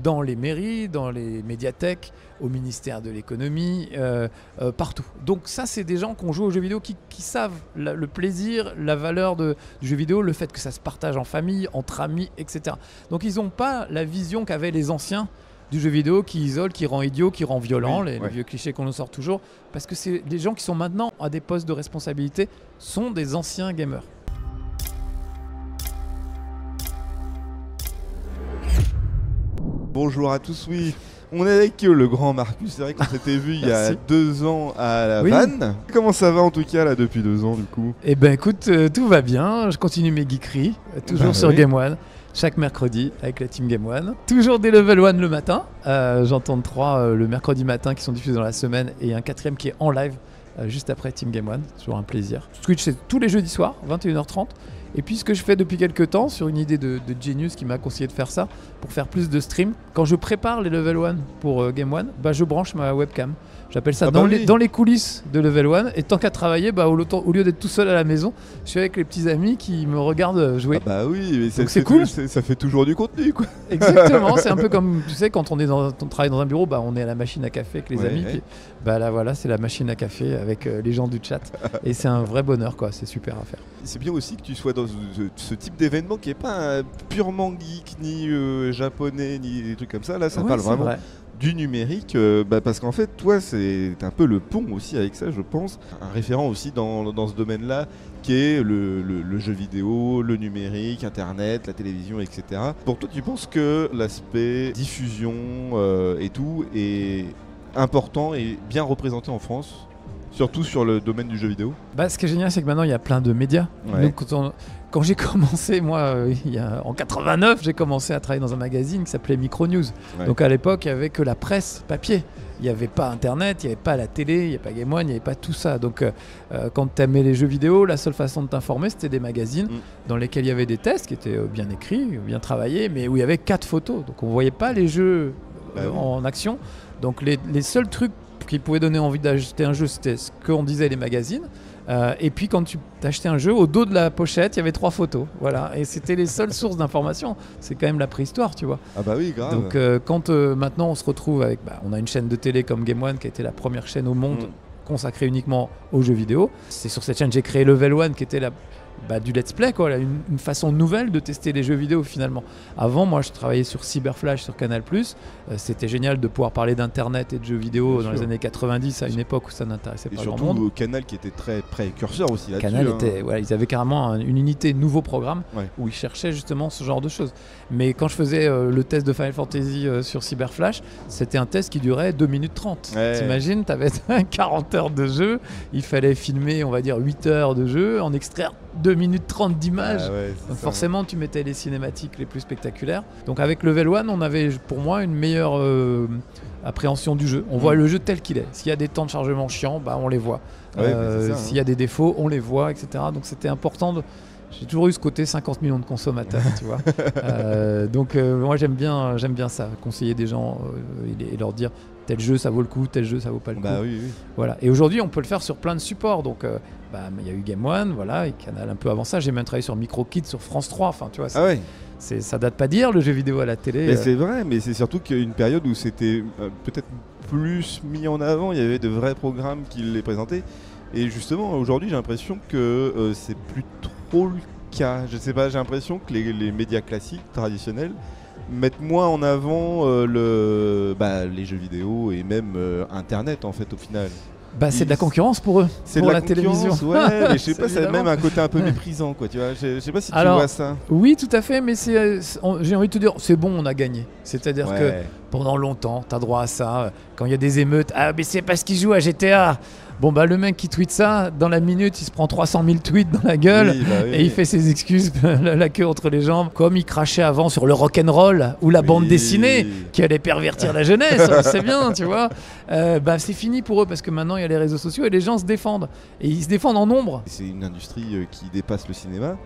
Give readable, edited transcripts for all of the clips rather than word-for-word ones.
dans les mairies, dans les médiathèques, au ministère de l'économie, partout. Donc ça, c'est des gens qui ont joué aux jeux vidéo, qui savent le plaisir, la valeur du jeu vidéo, le fait que ça se partage en famille, entre amis, etc. Donc ils n'ont pas la vision qu'avaient les anciens du jeu vidéo, qui isole, qui rend idiot, qui rend violent, les vieux clichés qu'on nous sort toujours, parce que c'est les gens qui sont maintenant à des postes de responsabilité sont des anciens gamers. Bonjour à tous, oui. On est avec le grand Marcus, c'est vrai qu'on s'était vu il y a 2 ans à la vanne. Comment ça va en tout cas là depuis 2 ans du coup? Eh ben écoute, tout va bien, je continue mes geekeries, toujours sur Game One, chaque mercredi avec la team Game One. Toujours des level 1 le matin, j'en tourne 3 le mercredi matin qui sont diffusés dans la semaine et un 4e qui est en live juste après Team Game One, c'est toujours un plaisir. Twitch c'est tous les jeudis soirs, 21h30. Et puis ce que je fais depuis quelques temps, sur une idée de Genius qui m'a conseillé de faire ça, pour faire plus de stream, quand je prépare les level 1 pour Game One, je branche ma webcam. J'appelle ça dans les coulisses de level 1. Et tant qu'à travailler, au lieu d'être tout seul à la maison, je suis avec les petits amis qui me regardent jouer. Ah bah oui, mais c'est cool. Ça fait toujours du contenu quoi. Exactement, c'est un peu comme, tu sais, quand on travaille dans un bureau, on est à la machine à café avec les amis. Puis, là voilà, c'est la machine à café avec les gens du chat. Et c'est un vrai bonheur quoi, c'est super à faire. C'est bien aussi que tu sois dans ce type d'événement qui n'est pas purement geek, ni japonais, ni des trucs comme ça. Là, ça parle vraiment du numérique, parce qu'en fait, toi, c'est un peu le pont aussi avec ça, je pense. Un référent aussi dans ce domaine-là, qui est le jeu vidéo, le numérique, Internet, la télévision, etc. Pour toi, tu penses que l'aspect diffusion et tout est important et bien représenté en France ? Surtout sur le domaine du jeu vidéo. Ce qui est génial, c'est que maintenant, il y a plein de médias. Donc, quand j'ai commencé, moi, en 89, j'ai commencé à travailler dans un magazine qui s'appelait Micronews. Donc, à l'époque, il n'y avait que la presse papier. Il n'y avait pas Internet, il n'y avait pas la télé, il n'y avait pas Game One, il n'y avait pas tout ça. Donc, quand tu aimais les jeux vidéo, la seule façon de t'informer, c'était des magazines dans lesquels il y avait des tests qui étaient bien écrits, bien travaillés, mais où il y avait 4 photos. Donc, on ne voyait pas les jeux en action. Donc, les seuls trucs qui pouvait donner envie d'acheter un jeu, c'était ce qu'on disait les magazines. Et puis quand tu achetais un jeu, au dos de la pochette, il y avait 3 photos. Voilà. Et c'était les seules sources d'information. C'est quand même la préhistoire, tu vois. Ah bah oui, grave. Donc quand maintenant on se retrouve avec... on a une chaîne de télé comme Game One qui a été la première chaîne au monde consacrée uniquement aux jeux vidéo. C'est sur cette chaîne que j'ai créé Level 1 qui était du let's play, quoi, une façon nouvelle de tester les jeux vidéo finalement. Avant, moi je travaillais sur Cyberflash sur Canal+, c'était génial de pouvoir parler d'internet et de jeux vidéo dans les années 90 à une époque où ça n'intéressait pas grand monde. Et surtout Canal qui était très précurseur aussi là-dessus. Canal ils avaient carrément une unité nouveau programme où ils cherchaient justement ce genre de choses. Mais quand je faisais le test de Final Fantasy sur Cyberflash, c'était un test qui durait 2 minutes 30. T'imagines, t'avais 40 heures de jeu, il fallait filmer on va dire 8 heures de jeu, en extraire 2 minutes 30 d'images. Donc forcément tu mettais les cinématiques les plus spectaculaires. Donc avec Level 1 on avait pour moi une meilleure appréhension du jeu. On voit le jeu tel qu'il est. S'il y a des temps de chargement chiants, on les voit. S'il y a des défauts, on les voit, etc. Donc c'était important. J'ai toujours eu ce côté 50 millions de consommateurs, tu vois. Donc moi j'aime bien ça, conseiller des gens et leur dire tel jeu ça vaut le coup, tel jeu ça vaut pas le coup. Voilà. Et aujourd'hui on peut le faire sur plein de supports. Donc il y a eu Game One, voilà, et Canal un peu avant ça. J'ai même travaillé sur Micro Kids, sur France 3. Enfin, tu vois, ça date pas d'hier le jeu vidéo à la télé. Mais c'est vrai, mais c'est surtout qu'il y a une période où c'était peut-être plus mis en avant. Il y avait de vrais programmes qui les présentaient. Et justement, aujourd'hui, j'ai l'impression que c'est plus trop le cas. Je sais pas, j'ai l'impression que les médias classiques, traditionnels, mettent moins en avant les jeux vidéo et même Internet, en fait, au final. C'est de la concurrence pour eux, pour la télévision. Ouais, mais je sais pas, c'est même un côté un peu méprisant, quoi. Tu vois, je sais pas si tu vois ça. Oui, tout à fait, mais j'ai envie de te dire, c'est bon, on a gagné. C'est-à-dire que pendant longtemps, tu as droit à ça. Quand il y a des émeutes, mais c'est parce qu'ils jouent à GTA. Bon le mec qui tweet ça, dans la minute il se prend 300 000 tweets dans la gueule et il fait ses excuses, la queue entre les jambes, comme il crachait avant sur le rock'n'roll ou la bande dessinée qui allait pervertir la jeunesse, on le sait bien, tu vois. C'est fini pour eux parce que maintenant il y a les réseaux sociaux et les gens se défendent et ils se défendent en nombre. C'est une industrie qui dépasse le cinéma.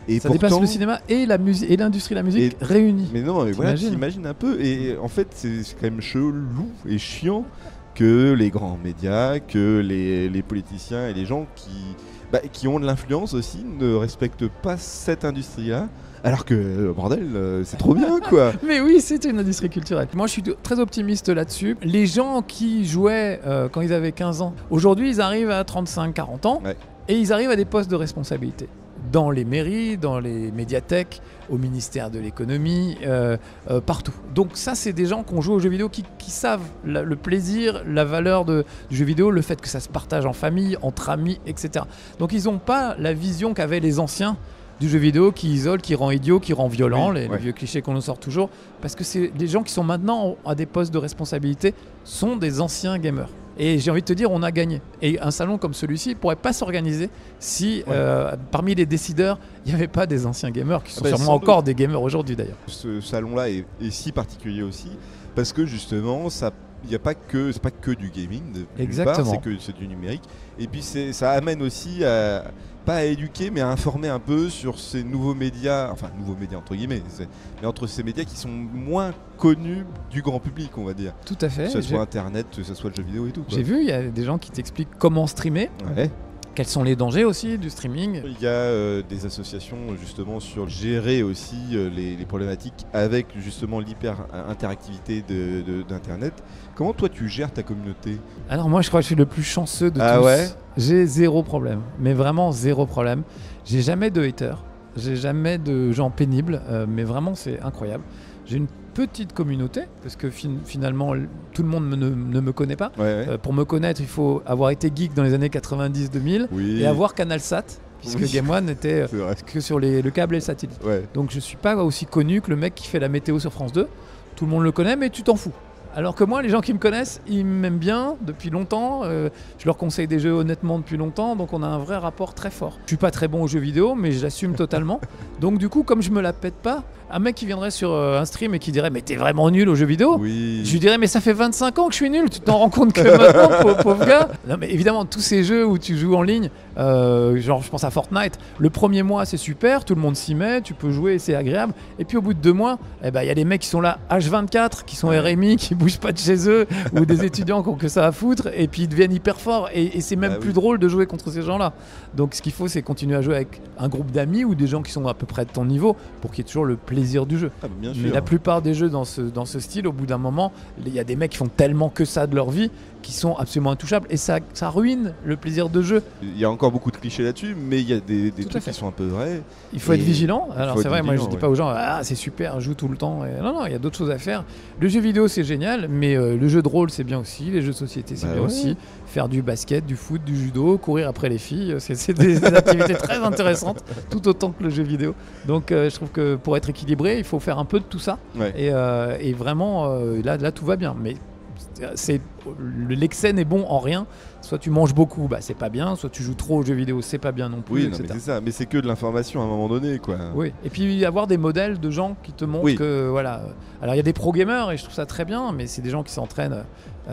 Et ça dépasse le cinéma et la musique et l'industrie de la musique réunis. Mais non, mais voilà, t'imagines un peu. Et en fait, c'est quand même chelou et chiant que les grands médias, que les politiciens et les gens qui ont de l'influence aussi ne respectent pas cette industrie-là, Alors que, bordel, c'est trop bien, quoi. Mais oui, c'est une industrie culturelle. Moi, je suis très optimiste là-dessus. Les gens qui jouaient quand ils avaient 15 ans, aujourd'hui, ils arrivent à 35, 40 ans et ils arrivent à des postes de responsabilité. Dans les mairies, dans les médiathèques, au ministère de l'économie, partout. Donc ça, c'est des gens qui ont joué aux jeux vidéo qui savent le plaisir, la valeur du jeu vidéo, le fait que ça se partage en famille, entre amis, etc. Donc ils n'ont pas la vision qu'avaient les anciens du jeu vidéo qui isole, qui rend idiot, qui rend violent, les vieux clichés qu'on nous sort toujours. Parce que c'est les gens qui sont maintenant à des postes de responsabilité sont des anciens gamers. Et j'ai envie de te dire, on a gagné. Et un salon comme celui-ci ne pourrait pas s'organiser si parmi les décideurs, il n'y avait pas des anciens gamers qui sont sûrement encore des gamers aujourd'hui d'ailleurs. Ce salon-là est si particulier aussi parce que justement, il n'y a pas que, c'est pas que du gaming. Exactement. C'est du numérique. Et puis ça amène aussi pas à éduquer, mais à informer un peu sur ces nouveaux médias, enfin nouveaux médias entre guillemets, mais entre ces médias qui sont moins connus du grand public, on va dire. Tout à fait. Que ce soit Internet, que ce soit le jeu vidéo et tout. J'ai vu, il y a des gens qui t'expliquent comment streamer. Ouais. Quels sont les dangers aussi du streaming? Il y a des associations justement sur gérer aussi les problématiques avec justement l'hyper-interactivité d'Internet. Comment toi tu gères ta communauté? Alors moi je crois que je suis le plus chanceux de tous. Ouais. J'ai zéro problème, mais vraiment zéro problème. J'ai jamais de haters, j'ai jamais de gens pénibles, mais vraiment c'est incroyable. J'ai une petite communauté, parce que finalement tout le monde ne me connaît pas. Pour me connaître, il faut avoir été geek dans les années 90-2000 et avoir CanalSat, puisque Game One n'était que sur le câble et le satellite. Donc je ne suis pas aussi connu que le mec qui fait la météo sur France 2. Tout le monde le connaît, mais tu t'en fous. Alors que moi, les gens qui me connaissent, ils m'aiment bien depuis longtemps. Je leur conseille des jeux honnêtement depuis longtemps. Donc on a un vrai rapport très fort. Je suis pas très bon aux jeux vidéo, mais je l'assume totalement. Donc du coup, comme je me la pète pas, un mec qui viendrait sur un stream et qui dirait mais t'es vraiment nul aux jeux vidéo, je lui dirais mais ça fait 25 ans que je suis nul. Tu t'en rends compte que maintenant, pauvre gars. Non mais évidemment, tous ces jeux où tu joues en ligne, genre je pense à Fortnite, le premier mois c'est super, tout le monde s'y met, tu peux jouer, c'est agréable. Et puis au bout de 2 mois, y a des mecs qui sont là H24, qui sont RMI, qui bougent pas de chez eux, ou des étudiants qui ont que ça à foutre, et puis ils deviennent hyper forts, et c'est même plus drôle de jouer contre ces gens-là. Donc ce qu'il faut, c'est continuer à jouer avec un groupe d'amis ou des gens qui sont à peu près de ton niveau, pour qu'il y ait toujours le plaisir du jeu. Mais la plupart des jeux dans ce style, au bout d'un moment, il y a des mecs qui font tellement que ça de leur vie, qui sont absolument intouchables, et ça ruine le plaisir de jeu. Il y a encore beaucoup de clichés là-dessus, mais il y a des trucs qui sont un peu vrais. Il faut être vigilant. Alors c'est vrai, moi je dis pas aux gens c'est super, joue tout le temps. Non, il y a d'autres choses à faire. Le jeu vidéo c'est génial, mais le jeu de rôle c'est bien aussi, les jeux de société c'est bien aussi. Faire du basket, du foot, du judo, courir après les filles, c'est des activités très intéressantes, tout autant que le jeu vidéo. Donc je trouve que pour être équilibré, il faut faire un peu de tout ça. Et vraiment, là tout va bien. Mais l'excès n'est bon en rien. Soit tu manges beaucoup, c'est pas bien. Soit tu joues trop aux jeux vidéo, c'est pas bien non plus. Oui, mais c'est ça. Mais c'est que de l'information à un moment donné, quoi. Oui. Et puis avoir des modèles de gens qui te montrent que voilà. Alors il y a des pro gamers et je trouve ça très bien, mais c'est des gens qui s'entraînent.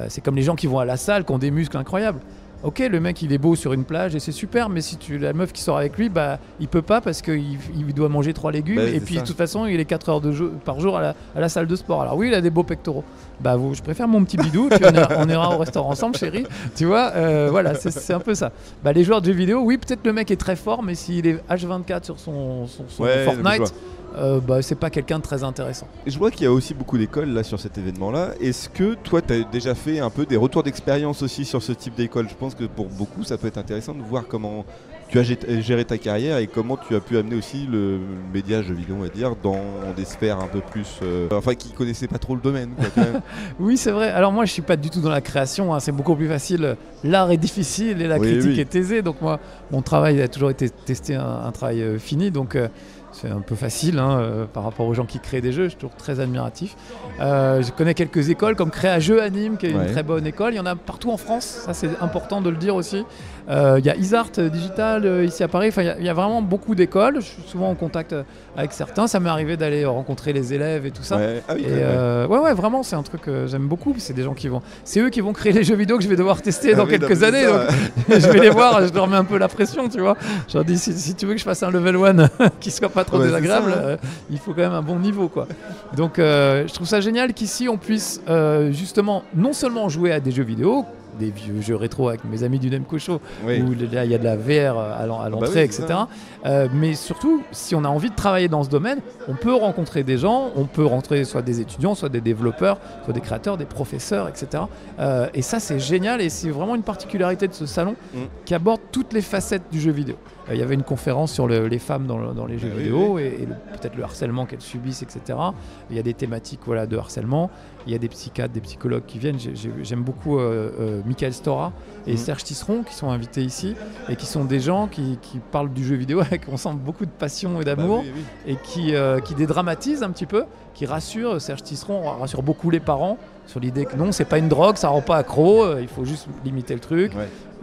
C'est comme les gens qui vont à la salle, qui ont des muscles incroyables. Ok, le mec il est beau sur une plage et c'est super, mais si la meuf qui sort avec lui, il peut pas parce qu'il doit manger 3 légumes et puis de toute façon il est 4 heures par jour à la salle de sport. Alors oui, il a des beaux pectoraux. Je préfère mon petit bidou, puis on ira au restaurant ensemble, chérie. Tu vois, voilà, c'est un peu ça. Les joueurs de jeux vidéo, oui, peut-être le mec est très fort, mais s'il est H24 sur son Fortnite, c'est pas quelqu'un de très intéressant. Et je vois qu'il y a aussi beaucoup d'écoles là sur cet événement-là. Est-ce que toi, tu as déjà fait un peu des retours d'expérience aussi sur ce type d'école? Je pense que pour beaucoup, ça peut être intéressant de voir comment tu as géré ta carrière et comment tu as pu amener aussi le média jeu vidéo, on va dire, dans des sphères un peu plus... qui connaissaient pas trop le domaine, quoi, quand même. Oui, c'est vrai. Alors moi, je suis pas du tout dans la création, c'est beaucoup plus facile. L'art est difficile et la critique est aisée. Donc moi, mon travail a toujours été tester un travail fini. Donc... c'est un peu facile par rapport aux gens qui créent des jeux, je suis toujours très admiratif. Je connais quelques écoles comme Créa-Jeux à Nîmes, qui est une très bonne école. Il y en a partout en France, ça c'est important de le dire aussi. Il y a Isart Digital ici à Paris, il y a vraiment beaucoup d'écoles. Je suis souvent en contact avec certains, ça m'est arrivé d'aller rencontrer les élèves et tout ça. Vraiment c'est un truc que j'aime beaucoup. C'est des gens c'est eux qui vont créer les jeux vidéo que je vais devoir tester dans quelques années. Donc, je vais les voir, je leur mets un peu la pression, tu vois. Je leur dis si tu veux que je fasse un level 1 qui soit pas trop désagréable, il faut quand même un bon niveau, quoi. Donc je trouve ça génial qu'ici on puisse justement non seulement jouer à des jeux vidéo des vieux jeux rétro avec mes amis du Demco Show, où là il y a de la VR à l'entrée, etc. Mais surtout, si on a envie de travailler dans ce domaine, on peut rencontrer des gens, on peut rencontrer soit des étudiants, soit des développeurs, soit des créateurs, des professeurs, etc. Et ça, c'est génial et c'est vraiment une particularité de ce salon qui aborde toutes les facettes du jeu vidéo. Il y avait une conférence sur les femmes dans les jeux vidéo et peut-être le harcèlement qu'elles subissent, etc. Il y a des thématiques de harcèlement. Il y a des psychiatres, des psychologues qui viennent. J'aime beaucoup Michael Stora et Serge Tisseron qui sont invités ici et qui sont des gens qui parlent du jeu vidéo avec, on sent, beaucoup de passion et d'amour et qui dédramatisent un petit peu, qui rassurent. Serge Tisseron rassure beaucoup les parents sur l'idée que non, c'est pas une drogue, ça rend pas accro, il faut juste limiter le truc.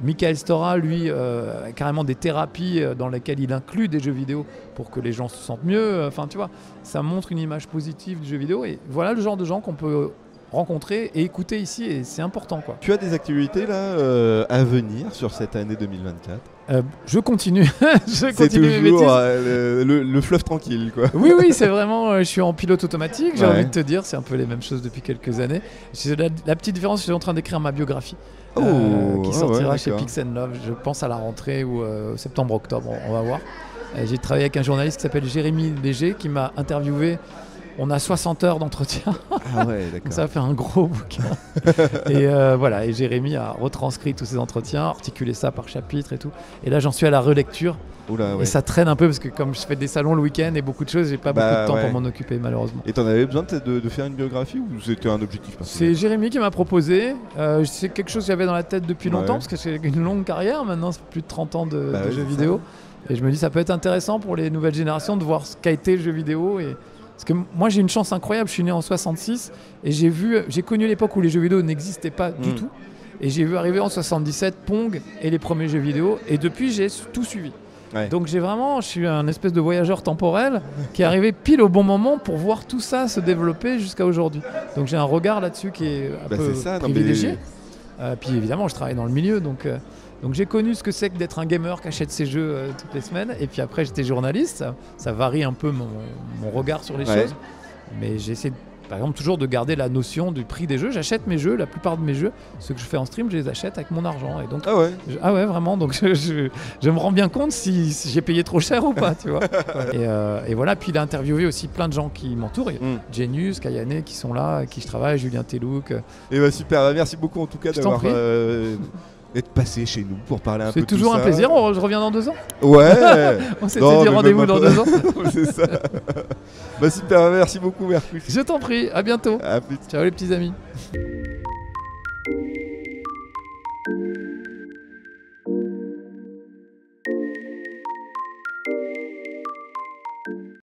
Michael Stora, lui, a carrément des thérapies dans lesquelles il inclut des jeux vidéo pour que les gens se sentent mieux. Enfin, tu vois, ça montre une image positive du jeu vidéo et voilà le genre de gens qu'on peut rencontrer et écouter ici et c'est important, quoi. Tu as des activités là à venir sur cette année 2024 ? Je continue. C'est toujours le fleuve tranquille, quoi. Oui, c'est vraiment. Je suis en pilote automatique. J'ai envie de te dire, c'est un peu les mêmes choses depuis quelques années. La petite différence, je suis en train d'écrire ma biographie qui sortira chez Pixel Love. Je pense à la rentrée ou septembre-octobre. On va voir. J'ai travaillé avec un journaliste qui s'appelle Jérémy Léger qui m'a interviewé. On a 60 heures d'entretien. Ah ouais, d'accord. Ça fait un gros bouquin. Et voilà, et Jérémy a retranscrit tous ces entretiens, articulé ça par chapitre et tout. Et là, j'en suis à la relecture. Oula, et ça traîne un peu parce que comme je fais des salons le week-end et beaucoup de choses, j'ai pas beaucoup de temps pour m'en occuper malheureusement. Et t'en avais besoin de faire une biographie ou c'était un objectif personnel ? C'est Jérémy qui m'a proposé. C'est quelque chose que j'avais dans la tête depuis longtemps parce que c'est une longue carrière. Maintenant, c'est plus de 30 ans de jeux vidéo. Et je me dis ça peut être intéressant pour les nouvelles générations de voir ce qu'a été le jeu vidéo. Parce que moi j'ai une chance incroyable, je suis né en 66 et j'ai connu l'époque où les jeux vidéo n'existaient pas du tout. Et j'ai vu arriver en 77 Pong et les premiers jeux vidéo et depuis j'ai tout suivi. Donc je suis un espèce de voyageur temporel qui est arrivé pile au bon moment pour voir tout ça se développer jusqu'à aujourd'hui. Donc j'ai un regard là-dessus qui est un peu privilégié. Puis évidemment je travaille dans le milieu donc j'ai connu ce que c'est que d'être un gamer qui achète ses jeux toutes les semaines. Et puis après, j'étais journaliste. Ça varie un peu mon regard sur les choses. Mais j'essaie, par exemple, toujours de garder la notion du prix des jeux. J'achète mes jeux, la plupart de mes jeux, ceux que je fais en stream, je les achète avec mon argent. Et donc, vraiment. Donc je me rends bien compte si j'ai payé trop cher ou pas, tu vois. Et voilà. Puis il a interviewé aussi plein de gens qui m'entourent. Genius, Kayane qui sont là, avec qui je travaille, Julien Telouk. Et super. Merci beaucoup en tout cas d'avoir... d'être passé chez nous pour parler un peu de tout ça. C'est toujours un plaisir, je reviens dans 2 ans. Ouais. On s'était dit rendez-vous dans 2 ans. C'est ça. Super, merci beaucoup Mercus. Je t'en prie, à bientôt. À plus. Ciao les petits amis.